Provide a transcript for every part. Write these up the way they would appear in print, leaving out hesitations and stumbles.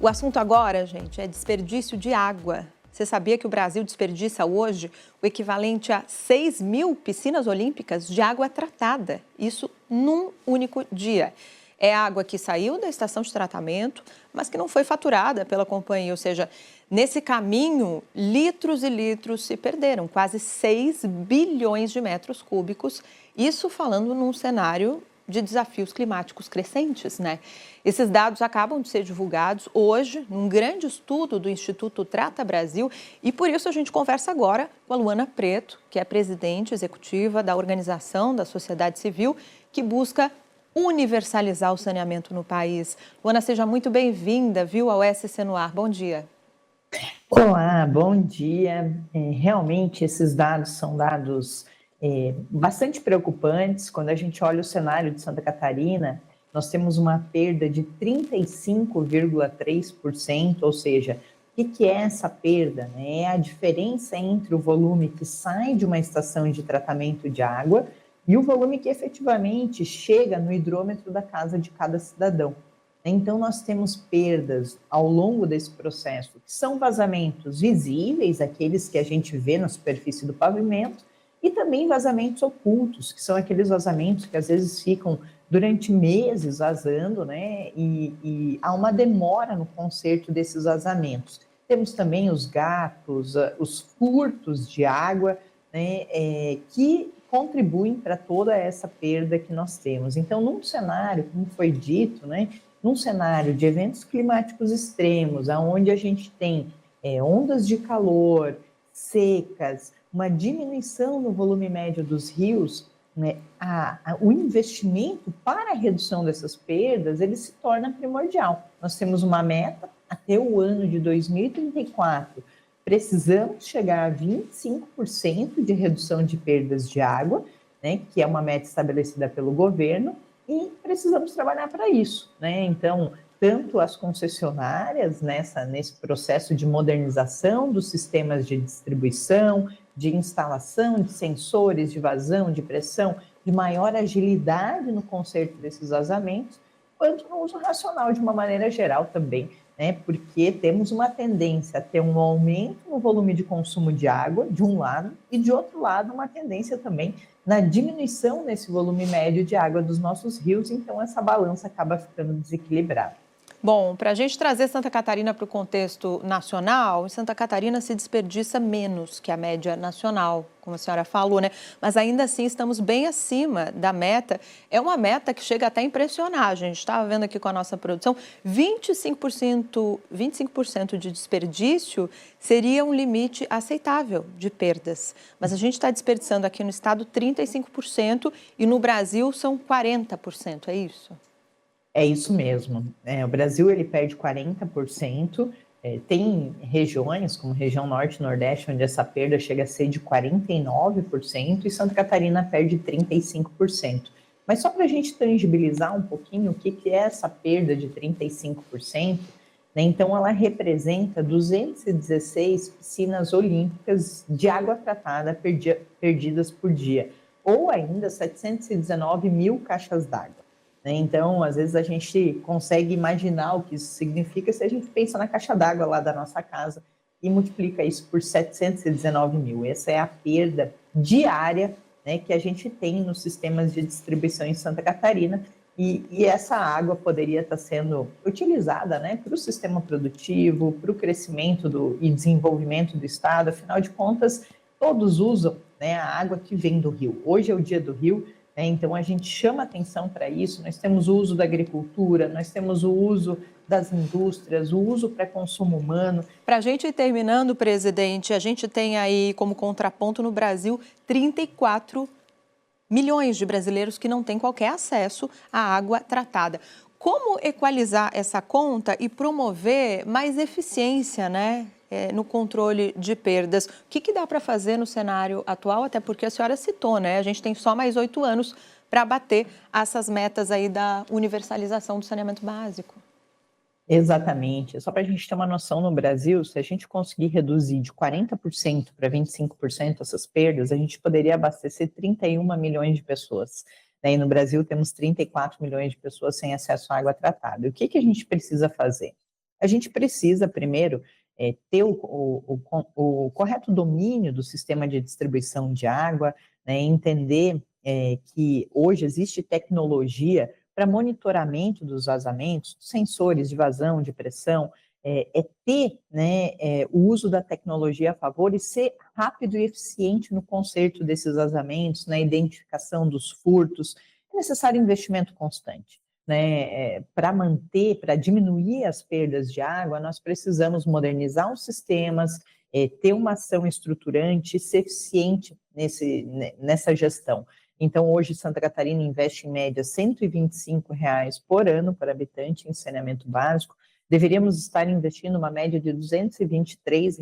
O assunto agora, gente, é desperdício de água. Você sabia que o Brasil desperdiça hoje o equivalente a 6 mil piscinas olímpicas de água tratada? Isso num único dia. É água que saiu da estação de tratamento, mas que não foi faturada pela companhia. Ou seja, nesse caminho, litros e litros se perderam, quase 6 bilhões de metros cúbicos. Isso falando num cenário de desafios climáticos crescentes, né? Esses dados acabam de ser divulgados hoje num grande estudo do Instituto Trata Brasil e por isso a gente conversa agora com a Luana Preto, que é presidente executiva da Organização da Sociedade Civil, que busca universalizar o saneamento no país. Luana, seja muito bem-vinda, viu, ao SC no Ar. Bom dia. Olá, bom dia. Realmente esses dados são dados bastante preocupantes. Quando a gente olha o cenário de Santa Catarina, nós temos uma perda de 35,3%, ou seja, o que é essa perda? É a diferença entre o volume que sai de uma estação de tratamento de água e o volume que efetivamente chega no hidrômetro da casa de cada cidadão. Então, nós temos perdas ao longo desse processo, que são vazamentos visíveis, aqueles que a gente vê na superfície do pavimento, e também vazamentos ocultos, que são aqueles vazamentos que às vezes ficam durante meses vazando, né? E há uma demora no conserto desses vazamentos. Temos também os gatos, os furtos de água, né? Que contribuem para toda essa perda que nós temos. Então, num cenário, como foi dito, né? Num cenário de eventos climáticos extremos, onde a gente tem ondas de calor, secas, uma diminuição no volume médio dos rios, né, o investimento para a redução dessas perdas, ele se torna primordial. Nós temos uma meta até o ano de 2034, precisamos chegar a 25% de redução de perdas de água, né, que é uma meta estabelecida pelo governo, e precisamos trabalhar para isso, né? Então, tanto as concessionárias nesse processo de modernização dos sistemas de distribuição, de instalação de sensores de vazão, de pressão, de maior agilidade no conserto desses vazamentos, quanto no uso racional de uma maneira geral também, né? Porque temos uma tendência a ter um aumento no volume de consumo de água, de um lado, e de outro lado, uma tendência também na diminuição nesse volume médio de água dos nossos rios, então essa balança acaba ficando desequilibrada. Bom, para a gente trazer Santa Catarina para o contexto nacional, Santa Catarina se desperdiça menos que a média nacional, como a senhora falou, né? Mas ainda assim estamos bem acima da meta. É uma meta que chega até a impressionar. A gente estava vendo aqui com a nossa produção, 25% de desperdício seria um limite aceitável de perdas. Mas a gente está desperdiçando aqui no estado 35% e no Brasil são 40%, é isso? É isso mesmo. O Brasil ele perde 40%. Tem regiões, como região norte e nordeste, onde essa perda chega a ser de 49%, e Santa Catarina perde 35%. Mas só para a gente tangibilizar um pouquinho o que é essa perda de 35%, né? Então ela representa 216 piscinas olímpicas de água tratada perdidas por dia, ou ainda 719 mil caixas d'água. Então, às vezes a gente consegue imaginar o que isso significa se a gente pensa na caixa d'água lá da nossa casa e multiplica isso por 719 mil. Essa é a perda diária, né, que a gente tem nos sistemas de distribuição em Santa Catarina, e essa água poderia estar sendo utilizada, né, para o sistema produtivo, para o crescimento e desenvolvimento do estado. Afinal de contas, todos usam, né, a água que vem do rio. Hoje é o dia do rio, então a gente chama atenção para isso. Nós temos o uso da agricultura, nós temos o uso das indústrias, o uso para consumo humano. Para a gente ir terminando, presidente, a gente tem aí como contraponto no Brasil 34 milhões de brasileiros que não têm qualquer acesso à água tratada. Como equalizar essa conta e promover mais eficiência, né, no controle de perdas? O que dá para fazer no cenário atual? Até porque a senhora citou, né? A gente tem só mais 8 anos para bater essas metas aí da universalização do saneamento básico. Exatamente. Só para a gente ter uma noção, no Brasil, se a gente conseguir reduzir de 40% para 25% essas perdas, a gente poderia abastecer 31 milhões de pessoas. E no Brasil temos 34 milhões de pessoas sem acesso à água tratada. O que a gente precisa fazer? a gente precisa, primeiro, ter o correto domínio do sistema de distribuição de água, né, entender que hoje existe tecnologia para monitoramento dos vazamentos, sensores de vazão, de pressão, ter, né, o uso da tecnologia a favor e ser rápido e eficiente no conserto desses vazamentos, na identificação dos furtos. É necessário investimento constante. Né, para manter, para diminuir as perdas de água, nós precisamos modernizar os sistemas, ter uma ação estruturante, ser eficiente nessa gestão. Então, hoje, Santa Catarina investe em média R$ 125 por ano por habitante em saneamento básico. Deveríamos estar investindo uma média de R$ 223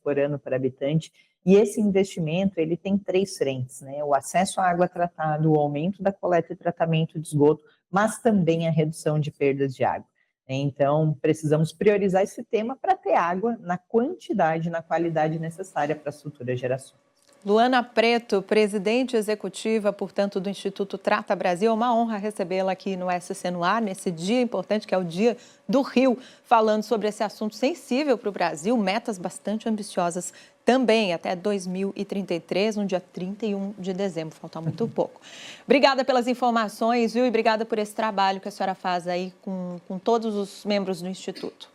por ano por habitante. E esse investimento ele tem 3 frentes, né? O acesso à água tratada, o aumento da coleta e tratamento de esgoto, mas também a redução de perdas de água. Então, precisamos priorizar esse tema para ter água na quantidade e na qualidade necessária para as futuras gerações. Luana Preto, presidente executiva, portanto, do Instituto Trata Brasil. É uma honra recebê-la aqui no SC no Ar, nesse dia importante que é o Dia do Rio, falando sobre esse assunto sensível para o Brasil, metas bastante ambiciosas também, até 2033, no dia 31 de dezembro, falta muito pouco. Obrigada pelas informações, viu? E obrigada por esse trabalho que a senhora faz aí com todos os membros do Instituto.